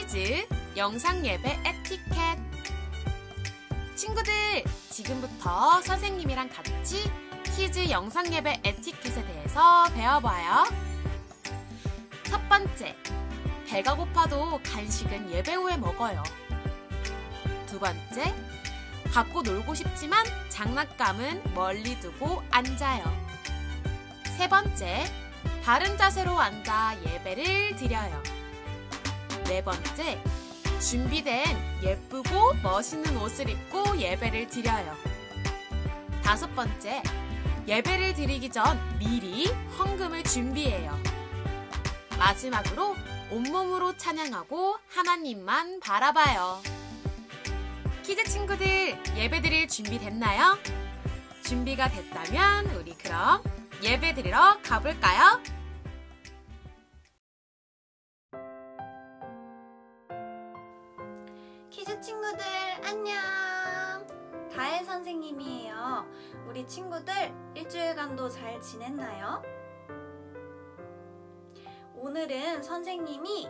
퀴즈 영상 예배 에티켓. 친구들, 지금부터 선생님이랑 같이 퀴즈 영상 예배 에티켓에 대해서 배워봐요. 첫 번째, 배가 고파도 간식은 예배 후에 먹어요. 두 번째, 갖고 놀고 싶지만 장난감은 멀리 두고 앉아요. 세 번째, 바른 자세로 앉아 예배를 드려요. 네 번째, 준비된 예쁘고 멋있는 옷을 입고 예배를 드려요. 다섯 번째, 예배를 드리기 전 미리 헌금을 준비해요. 마지막으로 온몸으로 찬양하고 하나님만 바라봐요. 퀴즈 친구들, 예배 드릴 준비 됐나요? 준비가 됐다면 우리 그럼 예배 드리러 가볼까요? 퀴즈 친구들 안녕! 다혜 선생님이에요. 우리 친구들 일주일간도 잘 지냈나요? 오늘은 선생님이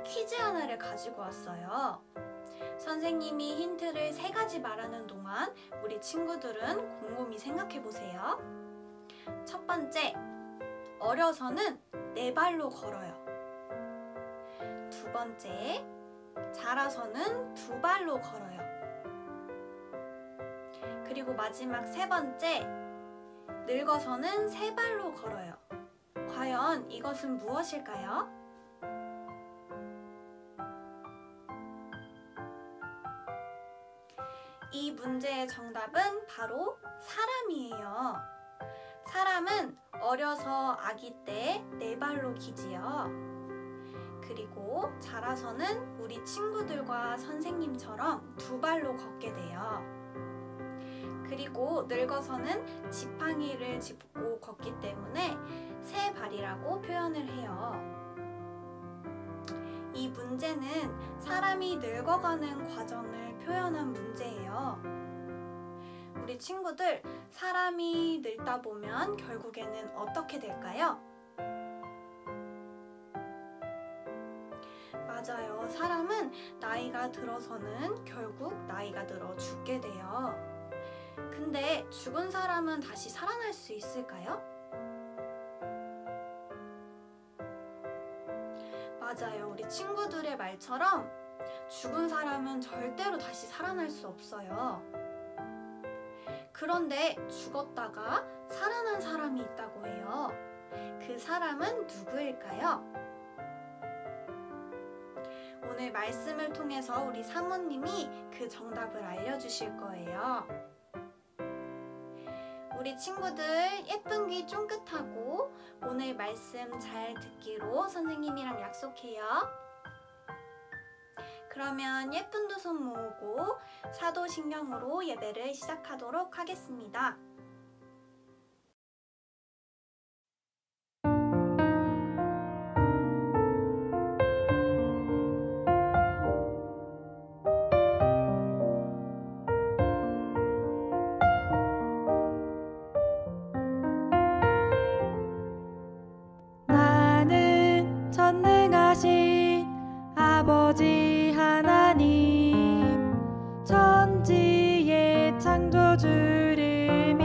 퀴즈 하나를 가지고 왔어요. 선생님이 힌트를 3가지 말하는 동안 우리 친구들은 곰곰이 생각해 보세요. 첫 번째, 어려서는 4발로 걸어요. 두 번째, 자라서는 2발로 걸어요. 그리고 마지막 3번째, 늙어서는 3발로 걸어요. 과연 이것은 무엇일까요? 이 문제의 정답은 바로 사람이에요. 사람은 어려서 아기 때 4발로 기지요. 그리고 자라서는 우리 친구들과 선생님처럼 2발로 걷게 돼요. 그리고 늙어서는 지팡이를 짚고 걷기 때문에 3발이라고 표현을 해요. 이 문제는 사람이 늙어가는 과정을 표현한 문제예요. 우리 친구들, 사람이 늙다 보면 결국에는 어떻게 될까요? 맞아요. 사람은 나이가 들어서는 결국 나이가 들어 죽게 돼요. 근데 죽은 사람은 다시 살아날 수 있을까요? 맞아요. 우리 친구들의 말처럼 죽은 사람은 절대로 다시 살아날 수 없어요. 그런데 죽었다가 살아난 사람이 있다고 해요. 그 사람은 누구일까요? 오늘 말씀을 통해서 우리 사모님이 그 정답을 알려주실 거예요. 우리 친구들 예쁜 귀 쫑긋하고 오늘 말씀 잘 듣기로 선생님이랑 약속해요. 그러면 예쁜 두 손 모으고 사도신경으로 예배를 시작하도록 하겠습니다. 나는 전능하신 아버지 하나님, 천지의 창조주를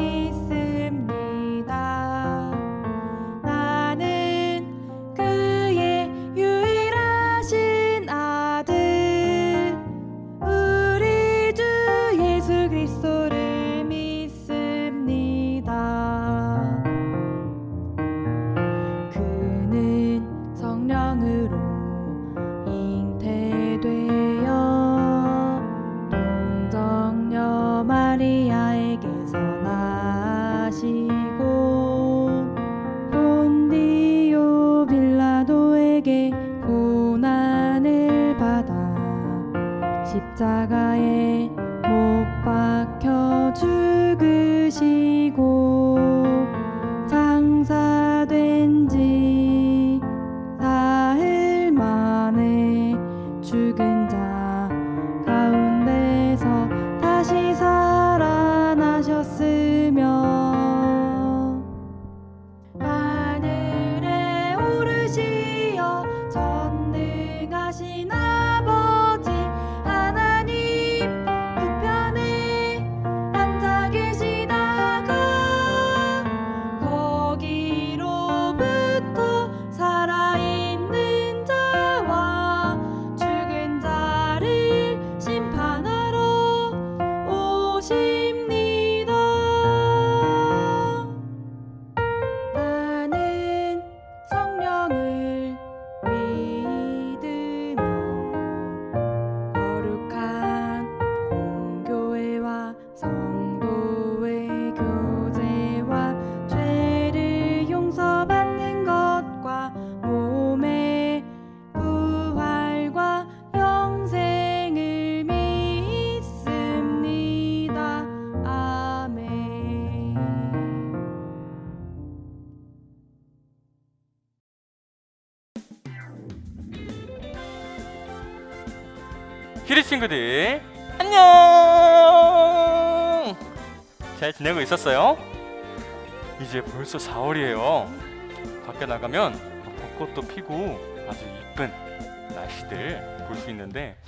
키즈 친구들 안녕! 잘 지내고 있었어요? 이제 벌써 4월이에요. 밖에 나가면 벚꽃도 피고 아주 이쁜 날씨들 볼 수 있는데,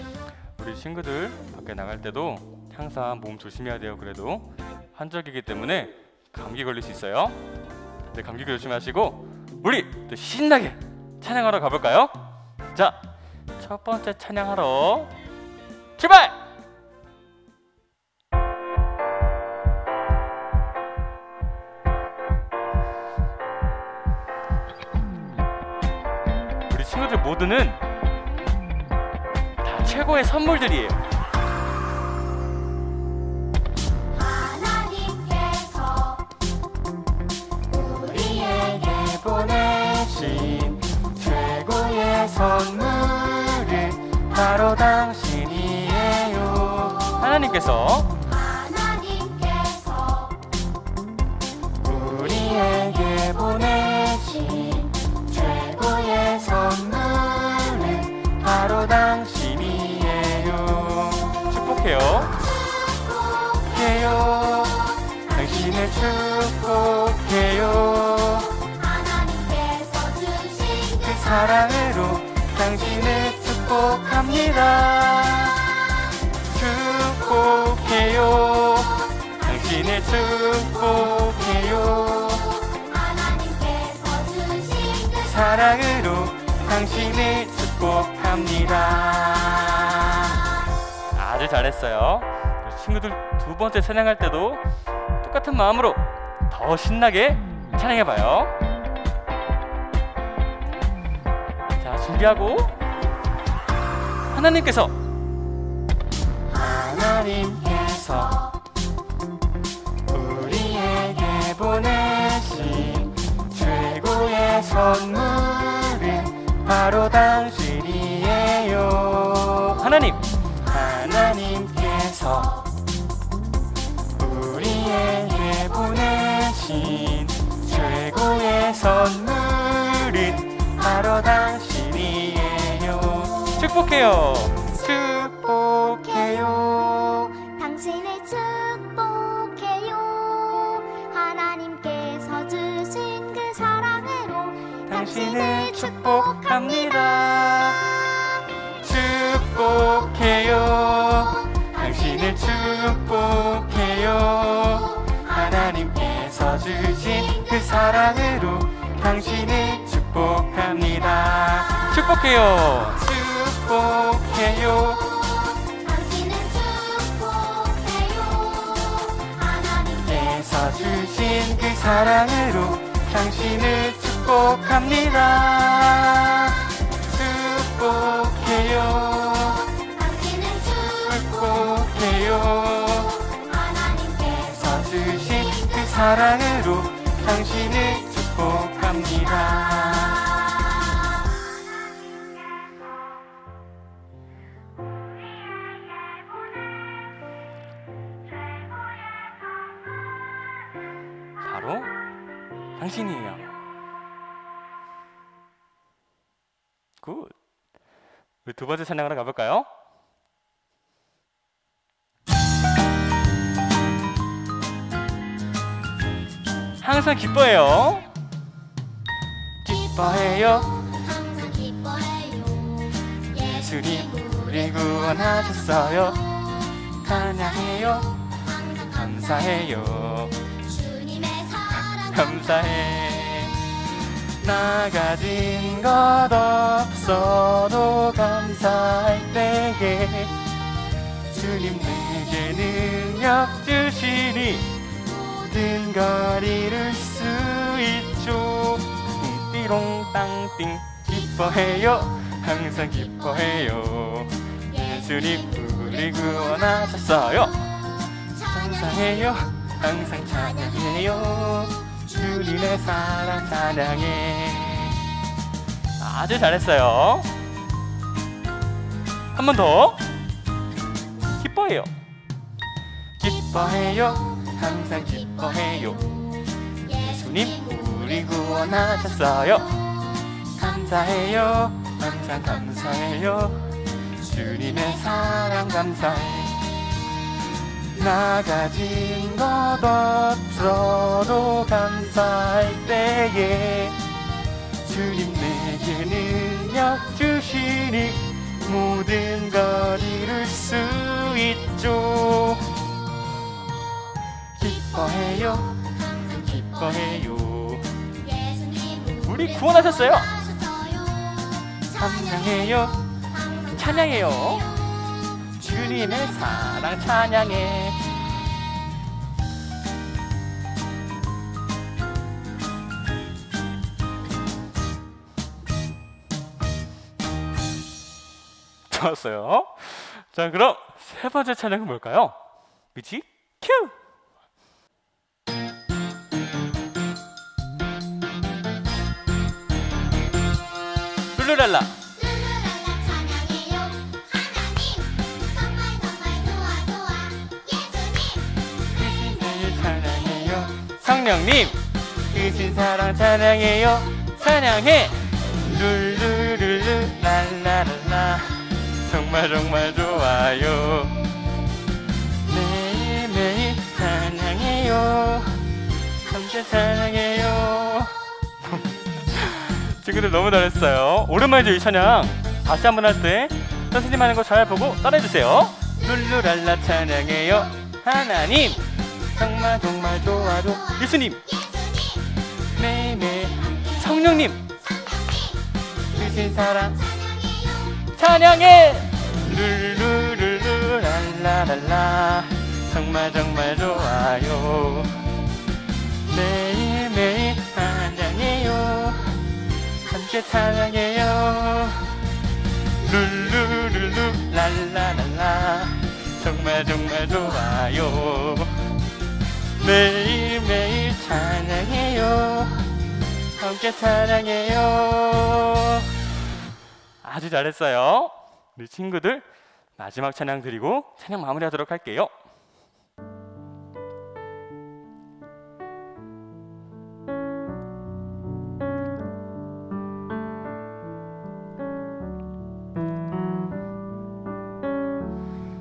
우리 친구들 밖에 나갈 때도 항상 몸 조심해야 돼요. 그래도 한적이기 때문에 감기 걸릴 수 있어요. 네, 감기 조심하시고 우리 또 신나게 찬양하러 가볼까요? 자, 첫 번째 찬양하러 출발! 우리 친구들 모두는 다 최고의 선물들이에요. 하나님께서 우리에게 보내신 최고의 선물은 바로 당신이에요. 하나님께서 우리에게 보내신 최고의 선물은 바로 당신이에요. 축복해요. 축복해요. 당신을 축복해요. 하나님께서 주신 그 사랑으로 당신을 축복합니다. 축복해요. 당신을 축복해요. 하나님께서 주신 그 사랑으로 당신을 축복합니다. 아주 잘했어요. 친구들 두 번째 찬양할 때도 똑같은 마음으로 더 신나게 찬양해봐요. 자, 준비하고 하나님께서 우리에게 보내신 최고의 선물은 바로 당신이에요. 하나님께서 우리에게 보내신 최고의 선물은 바로 당신이에요. 축복해요. 축복해요. 당신을 축복해요. 하나님께서 주신 그 사랑으로 당신을 축복합니다. 축복해요. 당신을 축복해요. 하나님께서 주신 그 사랑으로 당신을 축복합니다. 축복해요. 축복해요. 당신을 축복해요. 하나님께서 주신 그 사랑으로 당신을 축복합니다. 축복해요. 당신을 축복해요. 하나님께서 주신 그 사랑으로 당신을 축복합니다. 바로 당신이에요. 굿. 우리 두 번째 찬양으로 가볼까요? 항상 기뻐해요. 기뻐해요. 항상 기뻐해요. 예수님 우리 구원하셨어요. 찬양해요. 항상 감사해요. 주님의 사랑 감사해. 나 가진 것 없어도 감사할 때에 주님 내게 능력 주시니 모든 걸 이룰 수 있죠. 띠롱 땅띵 기뻐해요. 항상 기뻐해요. 예수님 우리 구원하셨어요. 감사해요. 항상 찬양해요. 주님의 사랑 찬양해. 아주 잘했어요. 한 번 더. 기뻐해요. 기뻐해요. 항상 기뻐해요. 예수님 우리 구원하셨어요. 감사해요. 항상 감사해요. 주님의 사랑 감사해. 나 가진 것 없어도 감사할 때에 주님 내게 능력 주시니 모든 걸 이룰 수 있죠. 기뻐해요 기뻐해요. 우리 구원하셨어요. 찬양해요 찬양해요. 주님의 사랑 찬양해. 좋았어요. 자, 그럼 세 번째 찬양은 뭘까요? 뮤직 큐! 룰루랄라 성령님 크신 사랑 찬양해요 찬양해. 룰루룰루 랄라랄라 정말 정말 좋아요. 매일매일 찬양해요 함께 찬양해요. 친구들 너무 잘했어요. 오랜만이죠 이 찬양. 다시 한번 할 때 선생님 하는 거 잘 보고 따라해주세요. 룰루랄라 찬양해요 하나님 정말 정말 좋아요. 예수님 매일매일 성령님 크신 사랑 찬양해. 룰루룰루 랄라랄라 정말 정말 좋아요. 매일매일 찬양해요 함께 찬양해요. 룰루룰루 랄라랄라 정말 정말 좋아요. 매일매일 찬양해요 함께 찬양해요. 아주 잘했어요. 우리 친구들 마지막 찬양 드리고 찬양 마무리하도록 할게요.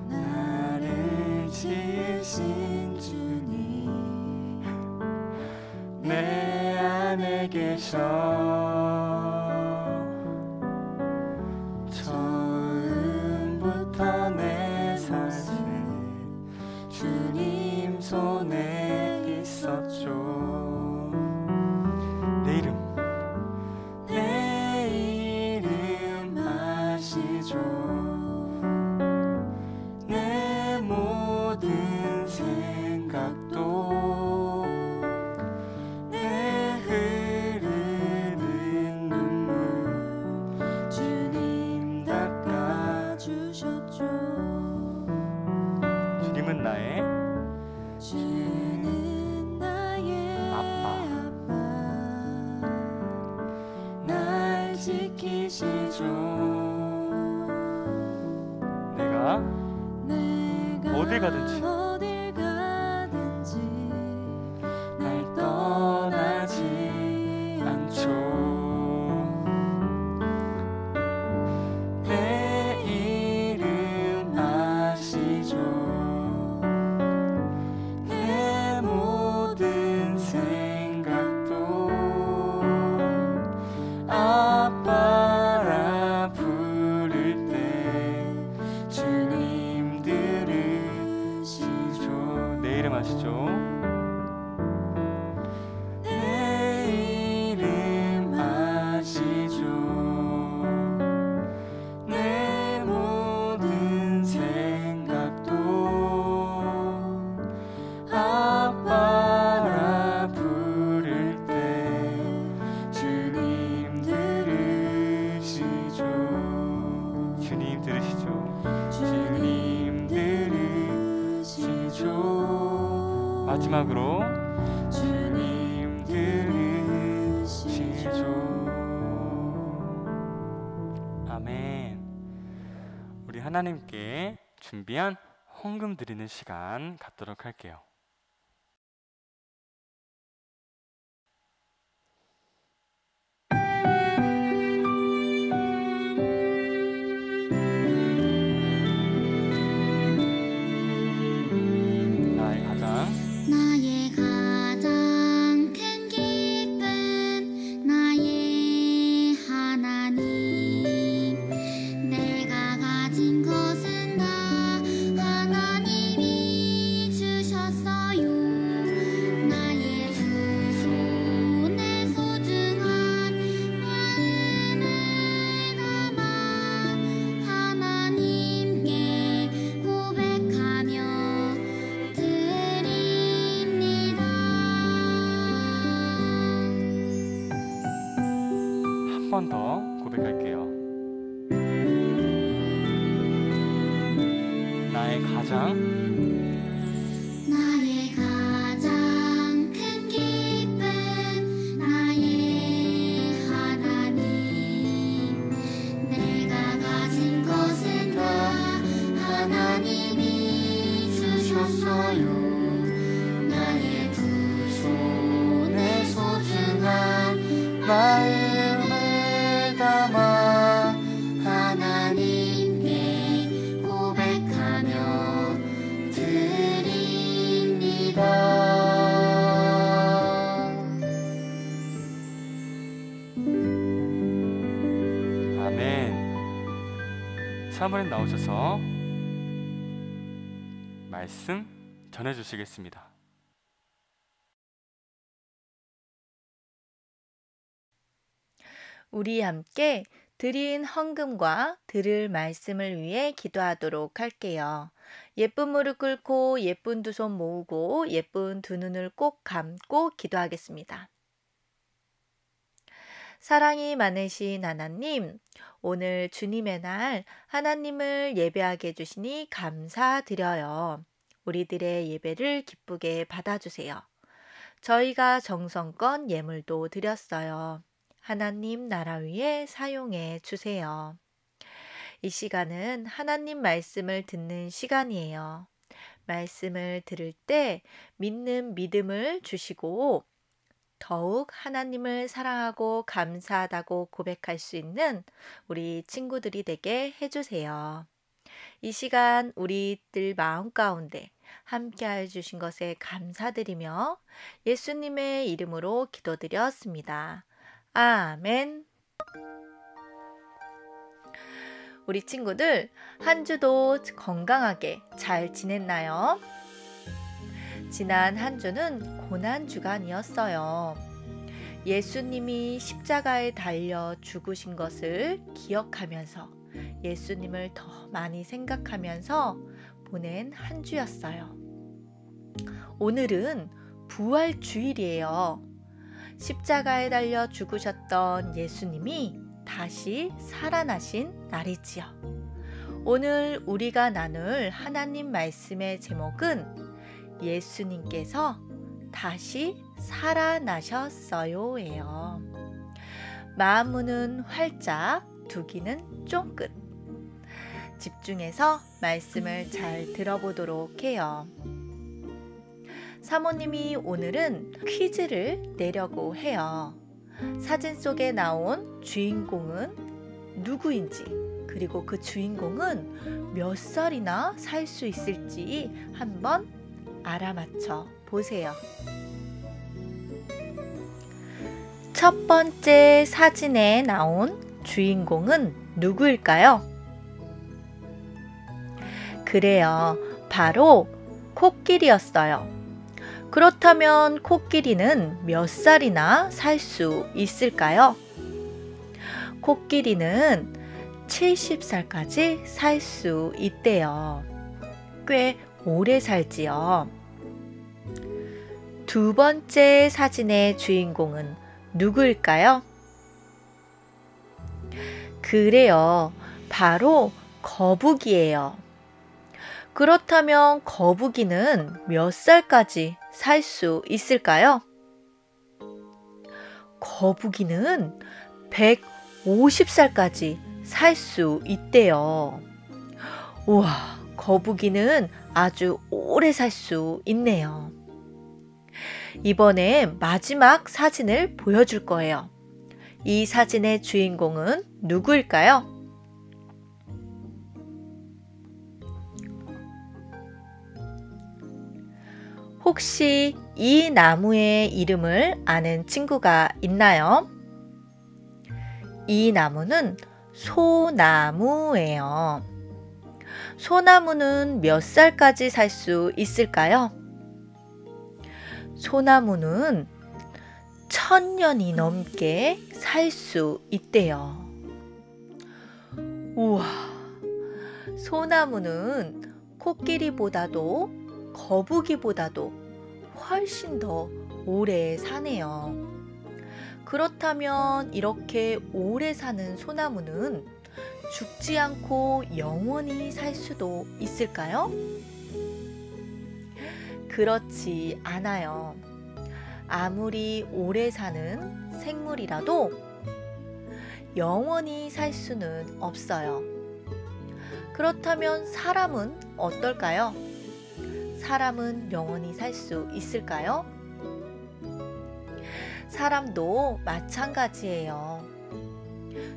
나를 지으신 주님 내 안에 계셔. 처음부터 내 삶은 주님 손에 있었죠. 내 이름 내 이름 아시죠. 내 모든 생각도 내 흐르는 눈물 주님 닦아주셨죠. 주님은 나의 주는 나의 아빠. 날 지키시죠. 내가 내가 어딜 가든지 어딜 가든지 날 떠나지 않죠. 내 이름 아시죠. 내 모든 생각도 아빠라 부를 때 주님 들으시죠. 내 이름 아시죠? 내 이름 아시죠. 내 모든 생각도 아빠라 부를 때 주님 들으시죠. 주님 들으시죠? 주님 들으시죠. 마지막으로 주님 들으시죠. 아멘. 우리 하나님께 준비한 헌금 드리는 시간 갖도록 할게요. 번 더 고백할게요. 나의 가장 나의 가장 큰 기쁨 나의 하나님 내가 가진 것은 다 하나님이 주셨어요 나의 두 손에 소중한 마음을 담아 하나님께 고백하며 드립니다. 아멘. 사모님 나오셔서 말씀 전해주시겠습니다. 우리 함께 드린 헌금과 들을 말씀을 위해 기도하도록 할게요. 예쁜 무릎 꿇고 예쁜 두 손 모으고 예쁜 두 눈을 꼭 감고 기도하겠습니다. 사랑이 많으신 하나님, 오늘 주님의 날 하나님을 예배하게 해주시니 감사드려요. 우리들의 예배를 기쁘게 받아주세요. 저희가 정성껏 예물도 드렸어요. 하나님 나라 위에 사용해 주세요. 이 시간은 하나님 말씀을 듣는 시간이에요. 말씀을 들을 때 믿는 믿음을 주시고 더욱 하나님을 사랑하고 감사하다고 고백할 수 있는 우리 친구들이 되게 해주세요. 이 시간 우리들 마음 가운데 함께해 주신 것에 감사드리며 예수님의 이름으로 기도드렸습니다. 아멘. 우리 친구들 한 주도 건강하게 잘 지냈나요? 지난 한 주는 고난 주간이었어요. 예수님이 십자가에 달려 죽으신 것을 기억하면서 예수님을 더 많이 생각하면서 보낸 한 주였어요. 오늘은 부활 주일이에요. 십자가에 달려 죽으셨던 예수님이 다시 살아나신 날이지요. 오늘 우리가 나눌 하나님 말씀의 제목은 예수님께서 다시 살아나셨어요예요. 마음 문은 활짝, 두 귀는 쫑긋. 집중해서 말씀을 잘 들어보도록 해요. 사모님이 오늘은 퀴즈를 내려고 해요. 사진 속에 나온 주인공은 누구인지, 그리고 그 주인공은 몇 살이나 살 수 있을지 한번 알아맞혀 보세요. 첫 번째 사진에 나온 주인공은 누구일까요? 그래요. 바로 코끼리였어요. 그렇다면 코끼리는 몇 살이나 살 수 있을까요? 코끼리는 70살까지 살 수 있대요. 꽤 오래 살지요. 두 번째 사진의 주인공은 누구일까요? 그래요. 바로 거북이예요. 그렇다면 거북이는 몇 살까지 살 수 있을까요? 거북이는 150살까지 살 수 있대요. 우와, 거북이는 아주 오래 살 수 있네요. 이번에 마지막 사진을 보여줄 거예요. 이 사진의 주인공은 누구일까요? 혹시 이 나무의 이름을 아는 친구가 있나요? 이 나무는 소나무예요. 소나무는 몇 살까지 살 수 있을까요? 소나무는 1000년이 넘게 살 수 있대요. 우와, 소나무는 코끼리보다도 거북이보다도 훨씬 더 오래 사네요. 그렇다면 이렇게 오래 사는 소나무는 죽지 않고 영원히 살 수도 있을까요? 그렇지 않아요. 아무리 오래 사는 생물이라도 영원히 살 수는 없어요. 그렇다면 사람은 어떨까요? 사람은 영원히 살 수 있을까요? 사람도 마찬가지예요.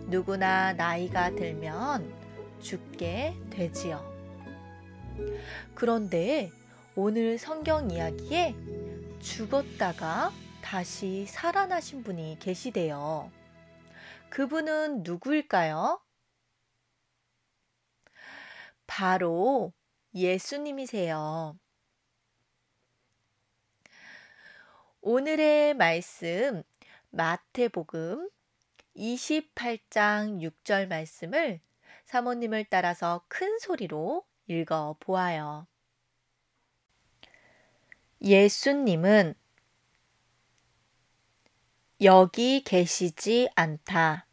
누구나 나이가 들면 죽게 되지요. 그런데 오늘 성경 이야기에 죽었다가 다시 살아나신 분이 계시대요. 그분은 누구일까요? 바로 예수님이세요. 오늘의 말씀 마태복음 28장 6절 말씀을 사모님을 따라서 큰 소리로 읽어 보아요. 예수님은 여기 계시지 않다.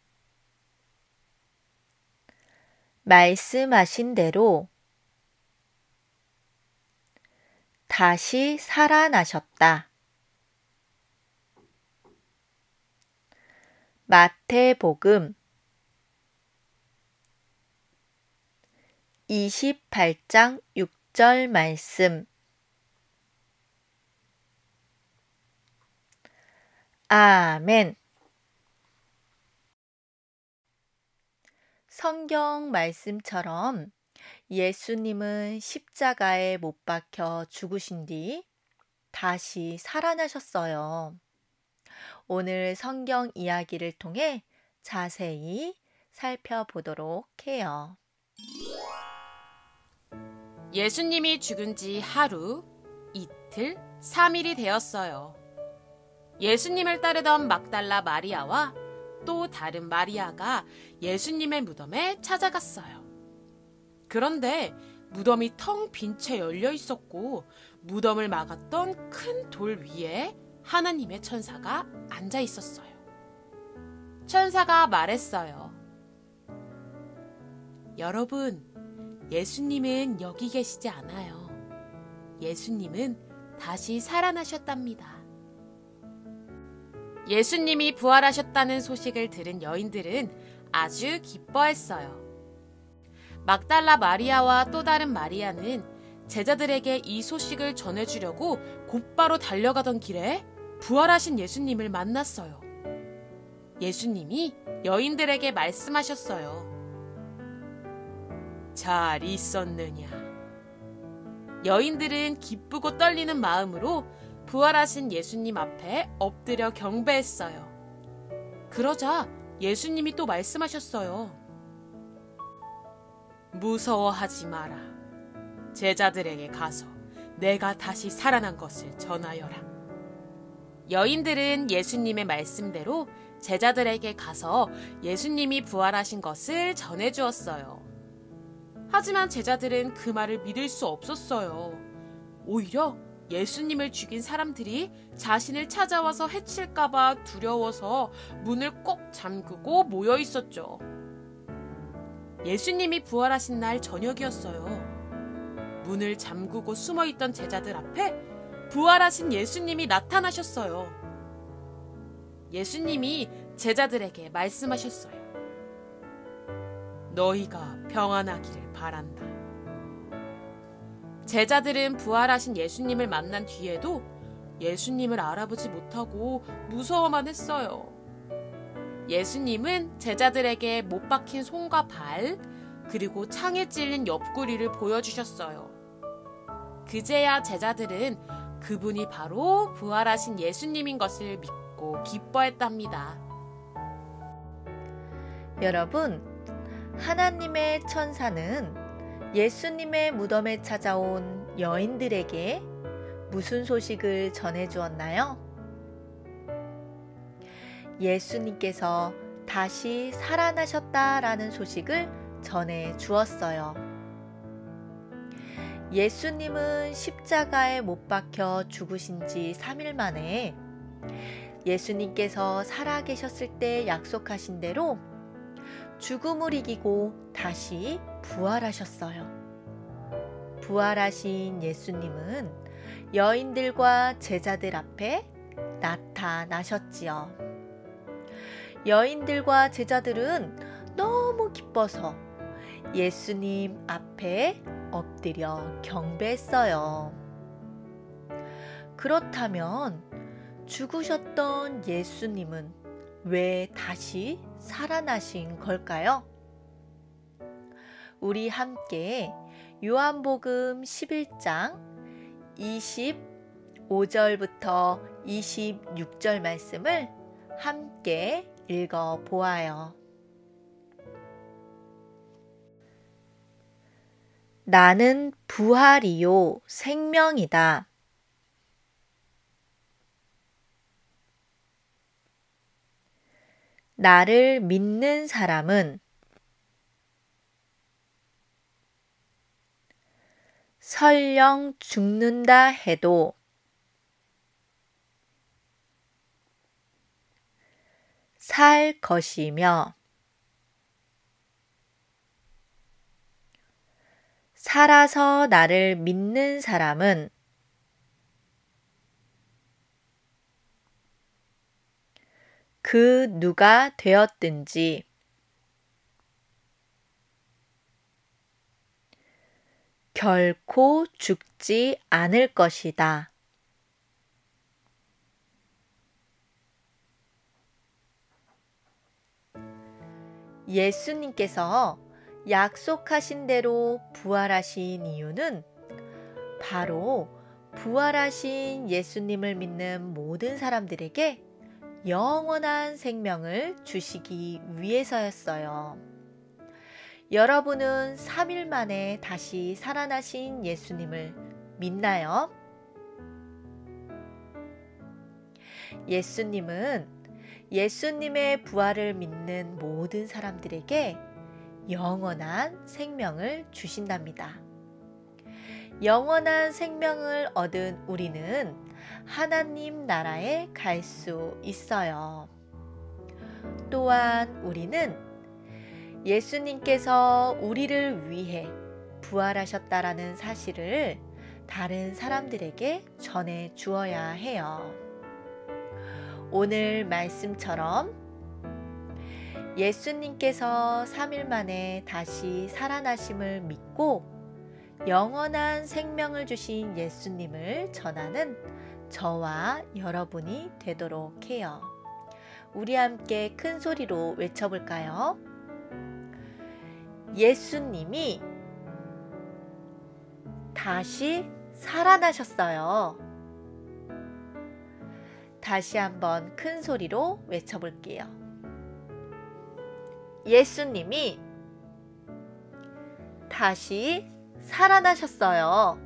말씀하신 대로 다시 살아나셨다. 마태복음 28장 6절 말씀. 아멘. 성경 말씀처럼 예수님은 십자가에 못 박혀 죽으신 뒤 다시 살아나셨어요. 오늘 성경 이야기를 통해 자세히 살펴보도록 해요. 예수님이 죽은 지 하루, 이틀, 3일이 되었어요. 예수님을 따르던 막달라 마리아와 또 다른 마리아가 예수님의 무덤에 찾아갔어요. 그런데 무덤이 텅 빈 채 열려 있었고 무덤을 막았던 큰 돌 위에 하나님의 천사가 앉아 있었어요. 천사가 말했어요. 여러분, 예수님은 여기 계시지 않아요. 예수님은 다시 살아나셨답니다. 예수님이 부활하셨다는 소식을 들은 여인들은 아주 기뻐했어요. 막달라 마리아와 또 다른 마리아는 제자들에게 이 소식을 전해주려고 곧바로 달려가던 길에 부활하신 예수님을 만났어요. 예수님이 여인들에게 말씀하셨어요. 잘 있었느냐? 여인들은 기쁘고 떨리는 마음으로 부활하신 예수님 앞에 엎드려 경배했어요. 그러자 예수님이 또 말씀하셨어요. 무서워하지 마라. 제자들에게 가서 내가 다시 살아난 것을 전하여라. 여인들은 예수님의 말씀대로 제자들에게 가서 예수님이 부활하신 것을 전해주었어요. 하지만 제자들은 그 말을 믿을 수 없었어요. 오히려 예수님을 죽인 사람들이 자신을 찾아와서 해칠까봐 두려워서 문을 꼭 잠그고 모여 있었죠. 예수님이 부활하신 날 저녁이었어요. 문을 잠그고 숨어있던 제자들 앞에 부활하신 예수님이 나타나셨어요. 예수님이 제자들에게 말씀하셨어요. 너희가 평안하기를 바란다. 제자들은 부활하신 예수님을 만난 뒤에도 예수님을 알아보지 못하고 무서워만 했어요. 예수님은 제자들에게 못 박힌 손과 발, 그리고 창에 찔린 옆구리를 보여주셨어요. 그제야 제자들은 그분이 바로 부활하신 예수님인 것을 믿고 기뻐했답니다. 여러분, 하나님의 천사는 예수님의 무덤에 찾아온 여인들에게 무슨 소식을 전해주었나요? 예수님께서 다시 살아나셨다라는 소식을 전해주었어요. 예수님은 십자가에 못 박혀 죽으신 지 3일 만에 예수님께서 살아계셨을 때 약속하신 대로 죽음을 이기고 다시 부활하셨어요. 부활하신 예수님은 여인들과 제자들 앞에 나타나셨지요. 여인들과 제자들은 너무 기뻐서 예수님 앞에 엎드려 경배했어요. 그렇다면 죽으셨던 예수님은 왜 다시 살아나신 걸까요? 우리 함께 요한복음 11장 25절부터 26절 말씀을 함께 읽어 보아요. 나는 부활이요 생명이다. 나를 믿는 사람은 설령 죽는다 해도 살 것이며 살아서 나를 믿는 사람은 그 누가 되었든지 결코 죽지 않을 것이다. 예수님께서 약속하신 대로 부활하신 이유는 바로 부활하신 예수님을 믿는 모든 사람들에게 영원한 생명을 주시기 위해서였어요. 여러분은 3일 만에 다시 살아나신 예수님을 믿나요? 예수님은 예수님의 부활을 믿는 모든 사람들에게 영원한 생명을 주신답니다. 영원한 생명을 얻은 우리는 하나님 나라에 갈 수 있어요. 또한 우리는 예수님께서 우리를 위해 부활하셨다라는 사실을 다른 사람들에게 전해 주어야 해요. 오늘 말씀처럼 예수님께서 3일 만에 다시 살아나심을 믿고 영원한 생명을 주신 예수님을 전하는 저와 여러분이 되도록 해요. 우리 함께 큰 소리로 외쳐볼까요? 예수님이 다시 살아나셨어요. 다시 한번 큰 소리로 외쳐볼게요. 예수님이 다시 살아나셨어요.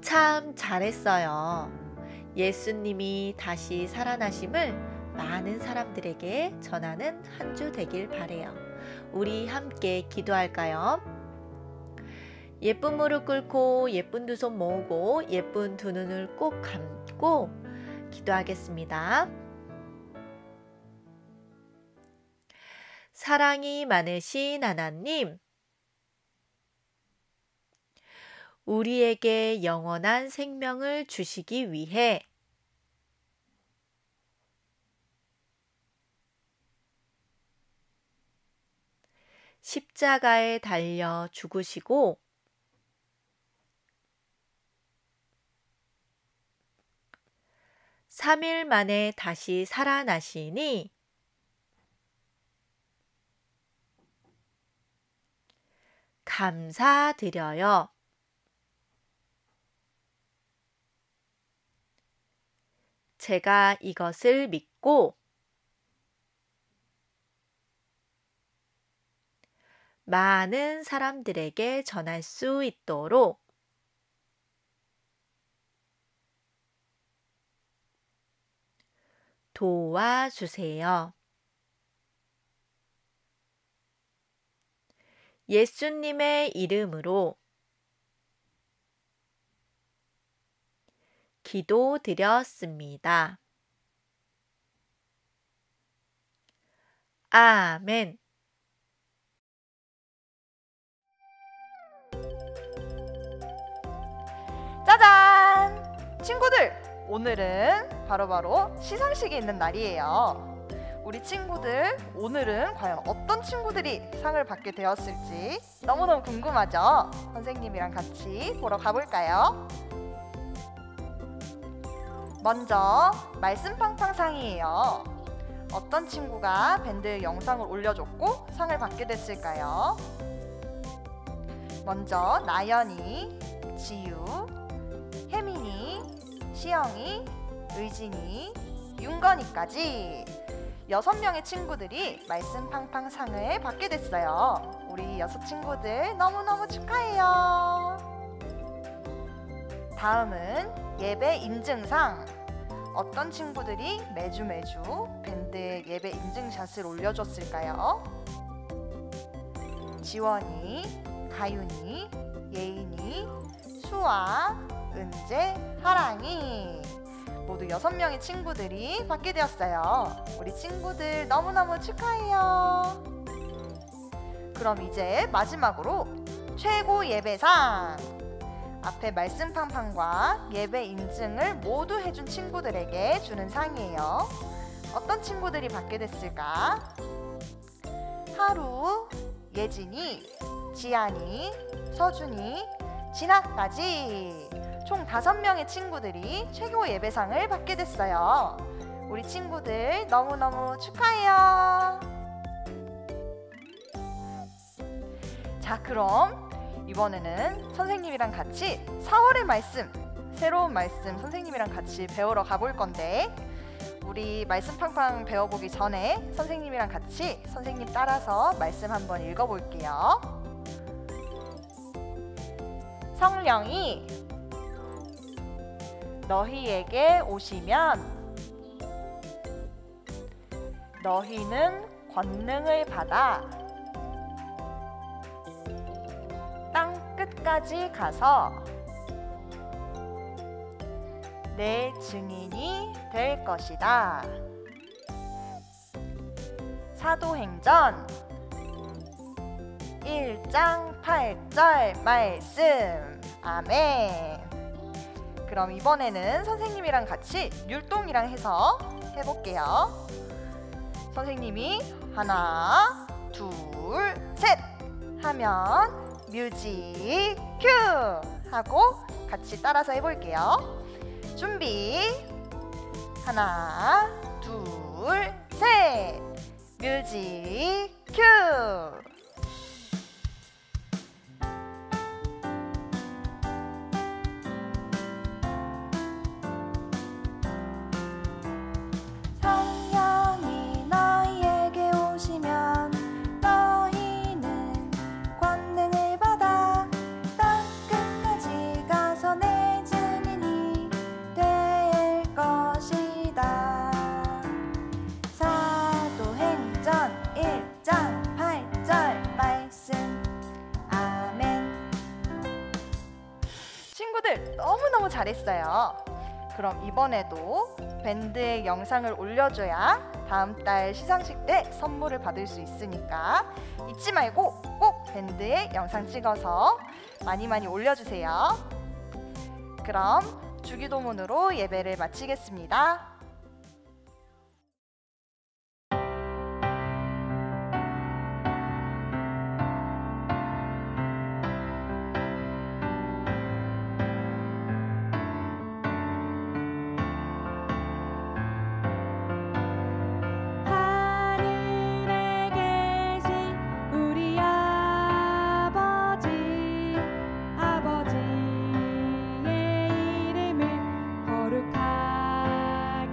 참 잘했어요. 예수님이 다시 살아나심을 많은 사람들에게 전하는 한 주 되길 바래요. 우리 함께 기도할까요? 예쁜 무릎 꿇고 예쁜 두 손 모으고 예쁜 두 눈을 꼭 감고 기도하겠습니다. 사랑이 많으신 하나님, 우리에게 영원한 생명을 주시기 위해 십자가에 달려 죽으시고 삼 일 만에 다시 살아나시니 감사드려요. 제가 이것을 믿고 많은 사람들에게 전할 수 있도록 도와주세요. 예수님의 이름으로 기도드렸습니다. 아멘. 짜잔! 친구들, 오늘은 바로 시상식이 있는 날이에요. 우리 친구들, 오늘은 과연 어떤 친구들이 상을 받게 되었을지 너무너무 궁금하죠? 선생님이랑 같이 보러 가볼까요? 먼저 말씀팡팡상이에요. 어떤 친구가 밴드 영상을 올려줬고 상을 받게 됐을까요? 먼저 나연이, 지유, 혜민이, 시영이, 의진이, 윤건이까지 6명의 친구들이 말씀팡팡상을 받게 됐어요. 우리 6 친구들 너무너무 축하해요. 다음은 예배 인증상. 어떤 친구들이 매주 밴드의 예배 인증샷을 올려줬을까요? 지원이, 가윤이, 예인이, 수아, 은재, 하랑이 모두 6명의 친구들이 받게 되었어요. 우리 친구들 너무너무 축하해요. 그럼 이제 마지막으로 최고 예배상. 앞에 말씀팡팡과 예배 인증을 모두 해준 친구들에게 주는 상이에요. 어떤 친구들이 받게 됐을까? 하루, 예진이, 지안이, 서준이, 진아까지 총 5명의 친구들이 최고 예배상을 받게 됐어요. 우리 친구들 너무너무 축하해요. 자, 그럼 이번에는 선생님이랑 같이 4월의 말씀, 새로운 말씀 선생님이랑 같이 배우러 가볼 건데, 우리 말씀팡팡 배워보기 전에 선생님이랑 같이 선생님 따라서 말씀 한번 읽어볼게요. 성령이 너희에게 오시면 너희는 권능을 받아 땅 끝까지 가서 내 증인이 될 것이다. 사도행전 1장 8절 말씀. 아멘. 그럼 이번에는 선생님이랑 같이 율동이랑 해서 해볼게요. 선생님이 하나, 둘, 셋 하면 뮤직 큐 하고 같이 따라서 해볼게요. 준비. 하나, 둘, 셋. 뮤직 큐. 성령이 너희에게 오시면 너희는 권능을 받아 땅 끝까지 가서 내 증인이 될 것이다. 사도행전 1장 8절 말씀. 아멘. 친구들 너무너무 잘했어요. 그럼 이번에도 밴드의 영상을 올려줘야 다음 달 시상식 때 선물을 받을 수 있으니까 잊지 말고 꼭 밴드의 영상 찍어서 많이 올려주세요. 그럼 주기도문으로 예배를 마치겠습니다. 아버지의 이름을 거룩하게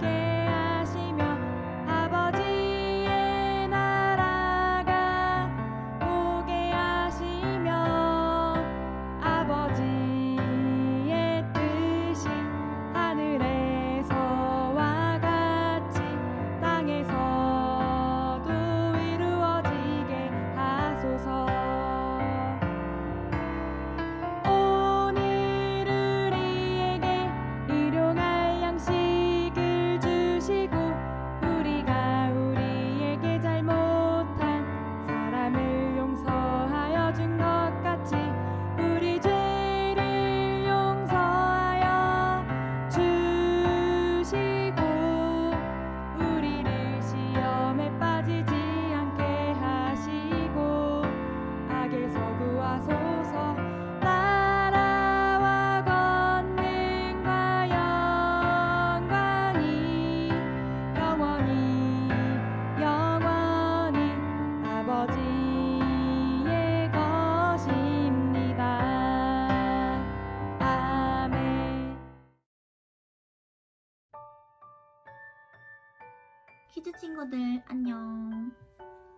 친구들 안녕.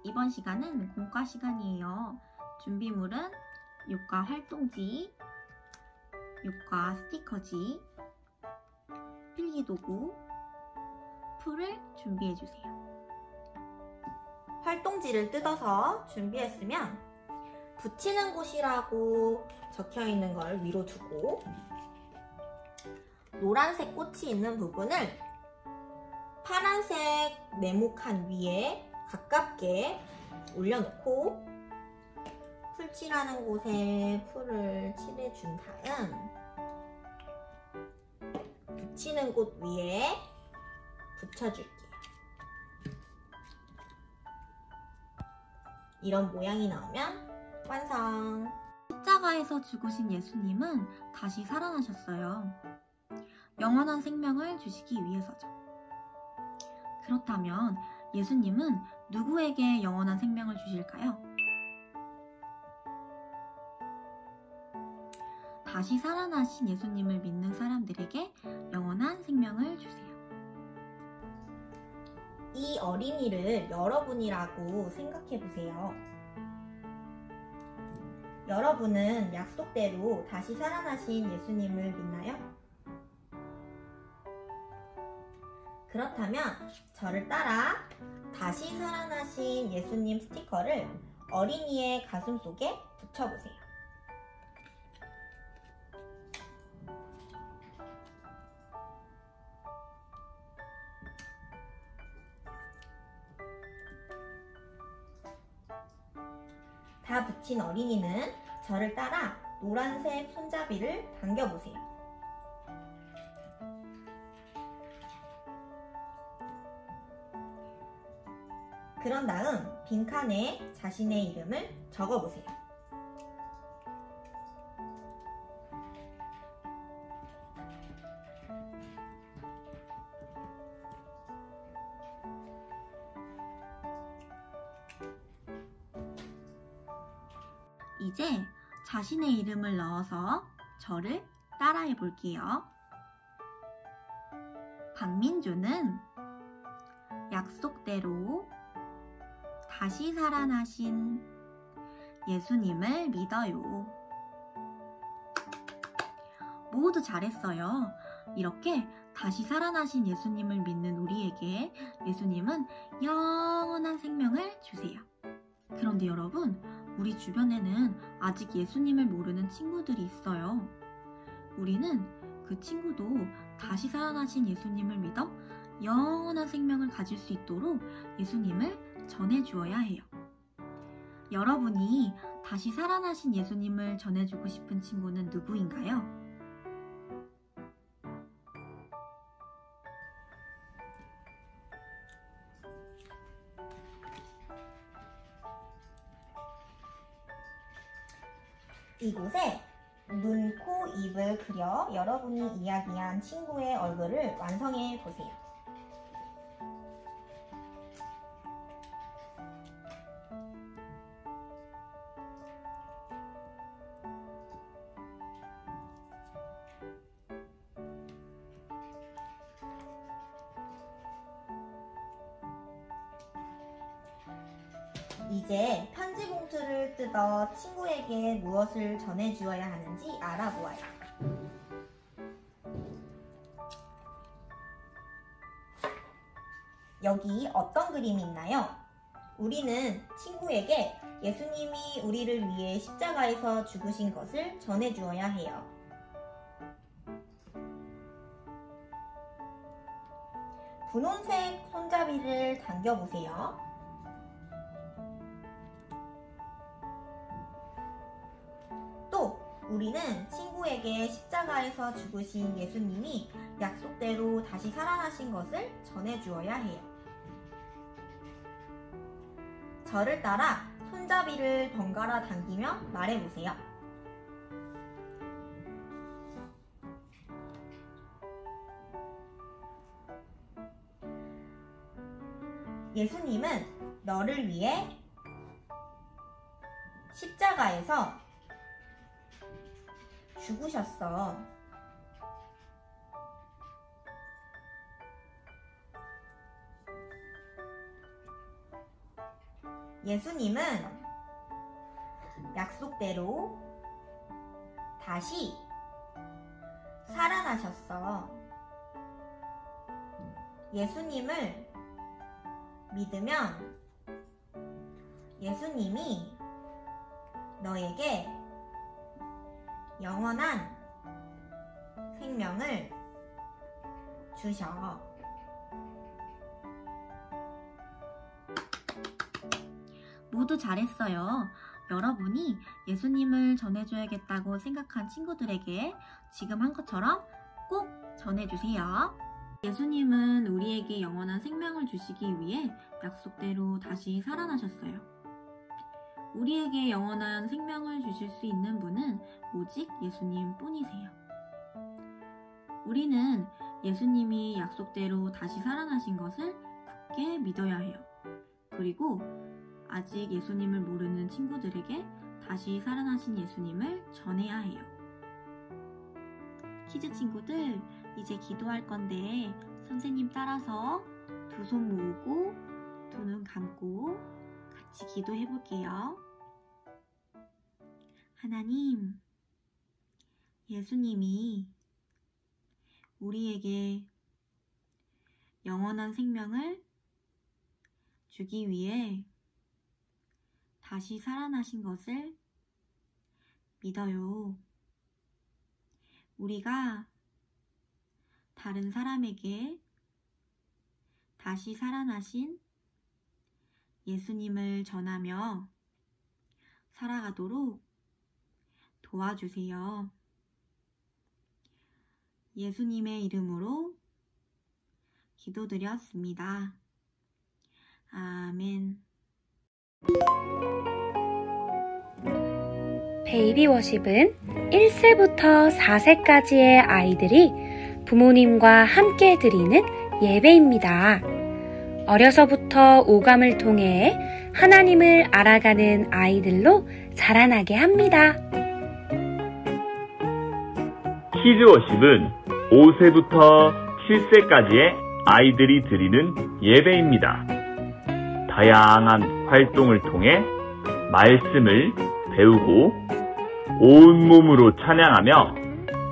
이번 시간은 공과 시간이에요. 준비물은 요과 활동지, 요과 스티커지, 필기도구, 풀을 준비해주세요. 활동지를 뜯어서 준비했으면 붙이는 곳이라고 적혀있는 걸 위로 두고 노란색 꽃이 있는 부분을 파란색 네모칸 위에 가깝게 올려놓고 풀칠하는 곳에 풀을 칠해준 다음 붙이는 곳 위에 붙여줄게요. 이런 모양이 나오면 완성! 십자가에서 죽으신 예수님은 다시 살아나셨어요. 영원한 생명을 주시기 위해서죠. 그렇다면 예수님은 누구에게 영원한 생명을 주실까요? 다시 살아나신 예수님을 믿는 사람들에게 영원한 생명을 주세요. 이 어린이를 여러분이라고 생각해 보세요. 여러분은 약속대로 다시 살아나신 예수님을 믿나요? 그렇다면 저를 따라 다시 살아나신 예수님 스티커를 어린이의 가슴 속에 붙여보세요. 다 붙인 어린이는 저를 따라 노란색 손잡이를 당겨보세요. 그런 다음 빈칸에 자신의 이름을 적어보세요. 이제 자신의 이름을 넣어서 저를 따라해 볼게요. 박민주는 약속대로 다시 살아나신 예수님을 믿어요. 모두 잘했어요. 이렇게 다시 살아나신 예수님을 믿는 우리에게 예수님은 영원한 생명을 주세요. 그런데 여러분, 우리 주변에는 아직 예수님을 모르는 친구들이 있어요. 우리는 그 친구도 다시 살아나신 예수님을 믿어 영원한 생명을 가질 수 있도록 예수님을 전해주어야 해요. 여러분이 다시 살아나신 예수님을 전해주고 싶은 친구는 누구인가요? 이곳에 눈, 코, 입을 그려 여러분이 이야기한 친구의 얼굴을 완성해 보세요. 이제 편지 봉투를 뜯어 친구에게 무엇을 전해주어야 하는지 알아보아요. 여기 어떤 그림이 있나요? 우리는 친구에게 예수님이 우리를 위해 십자가에서 죽으신 것을 전해주어야 해요. 분홍색 손잡이를 당겨보세요. 우리는 친구에게 십자가에서 죽으신 예수님이 약속대로 다시 살아나신 것을 전해주어야 해요. 저를 따라 손잡이를 번갈아 당기며 말해보세요. 예수님은 너를 위해 십자가에서 죽으셨어. 예수님은 약속대로 다시 살아나셨어. 예수님을 믿으면 예수님이 너에게 영원한 생명을 주셔. 모두 잘했어요. 여러분이 예수님을 전해줘야겠다고 생각한 친구들에게 지금 한 것처럼 꼭 전해주세요. 예수님은 우리에게 영원한 생명을 주시기 위해 약속대로 다시 살아나셨어요. 우리에게 영원한 생명을 주실 수 있는 분은 오직 예수님 뿐이세요. 우리는 예수님이 약속대로 다시 살아나신 것을 굳게 믿어야 해요. 그리고 아직 예수님을 모르는 친구들에게 다시 살아나신 예수님을 전해야 해요. 키즈 친구들, 이제 기도할 건데 선생님 따라서 두 손 모으고 두 눈 감고 같이 기도해 볼게요. 하나님, 예수님이 우리에게 영원한 생명을 주기 위해 다시 살아나신 것을 믿어요. 우리가 다른 사람에게 다시 살아나신 예수님을 전하며 살아가도록 도와주세요. 예수님의 이름으로 기도드렸습니다. 아멘. 베이비 워십은 1세부터 4세까지의 아이들이 부모님과 함께 드리는 예배입니다. 어려서부터 오감을 통해 하나님을 알아가는 아이들로 자라나게 합니다. 키즈 워십은 5세부터 7세까지의 아이들이 드리는 예배입니다. 다양한 활동을 통해 말씀을 배우고 온몸으로 찬양하며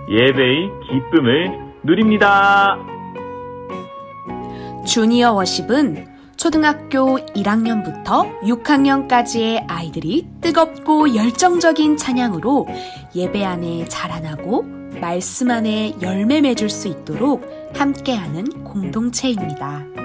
예배의 기쁨을 누립니다. 주니어 워십은 초등학교 1학년부터 6학년까지의 아이들이 뜨겁고 열정적인 찬양으로 예배 안에 자라나고 말씀 안에 열매 맺을 수 있도록 함께하는 공동체입니다.